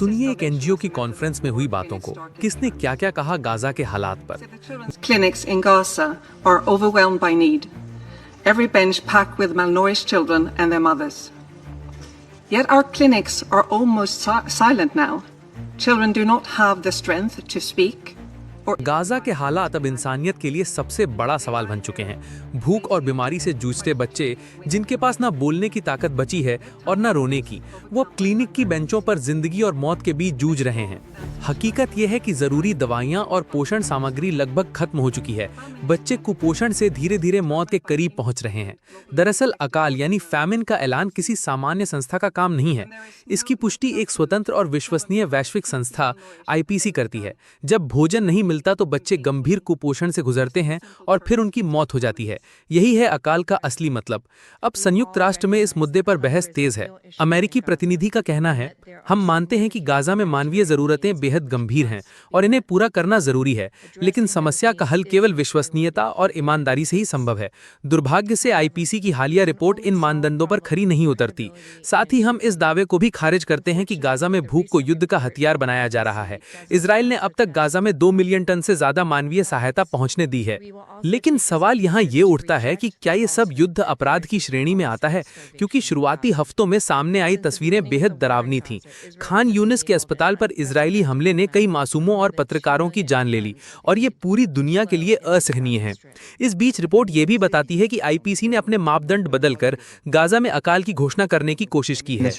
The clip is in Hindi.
सुनिए एक एनजीओ की कॉन्फ्रेंस में हुई बातों को, किसने क्या-क्या कहा गाजा के हालात पर। Clinics in Gaza are overwhelmed by need. Every bench packed with malnourished children and their mothers. Yet our clinics are almost silent now. Children do not have the strength to speak. Gaza के हालात अब इंसानियत के लिए सबसे बड़ा सवाल बन चुके हैं। भूख और बीमारी से जूझते बच्चे, जिनके पास ना बोलने की ताकत बची है और ना रोने की, वो अब क्लिनिक की बेंचों पर जिंदगी और मौत के बीच जूझ रहे हैं। हकीकत यह है कि जरूरी दवाइयां और पोषण सामग्री लगभग खत्म हो चुकी है। बच्चे कुपोषण से धीरे धीरे मौत के करीब पहुंच रहे हैं। दरअसल अकाल यानी फैमिन का ऐलान किसी सामान्य संस्था का काम नहीं है। इसकी पुष्टि एक स्वतंत्र और विश्वसनीय वैश्विक संस्था आईपीसी करती है। जब भोजन नहीं मिलता तो बच्चे गंभीर कुपोषण से गुजरते हैं और फिर उनकी मौत हो जाती है। यही है अकाल का असली मतलब। अब संयुक्त राष्ट्र में इस मुद्दे पर बहस तेज है। अमेरिकी प्रतिनिधि का कहना है, हम मानते हैं कि गाजा में मानवीय जरूरतें बेहद गंभीर हैं और इन्हें पूरा करना जरूरी है, लेकिन समस्या का हल केवल विश्वसनीयता और ईमानदारी से ही संभव है। दुर्भाग्य से आईपीसी की हालिया रिपोर्ट इन मानदंडों पर खरी नहीं उतरती। साथ ही हम इस दावे को भी खारिज करते हैं कि गाजा में भूख को युद्ध का हथियार बनाया जा रहा है। इजराइल ने अब तक गाजा में 2 मिलियन टन से ज्यादा मानवीय सहायता पहुंचने दी है। लेकिन सवाल यहाँ ये उठता है कि क्या ये सब युद्ध अपराध की श्रेणी में आता है, क्योंकि शुरुआती हफ्तों में सामने आई तस्वीरें बेहद डरावनी थीं। खान यूनिस के अस्पताल पर इजरायली हमले ने कई मासूमों और पत्रकारों की जान ले ली और ये पूरी दुनिया के लिए असहनीय है। इस बीच रिपोर्ट ये भी बताती है कि आईपीसी ने अपने मापदंड बदलकर गाजा में अकाल की घोषणा करने की कोशिश की है।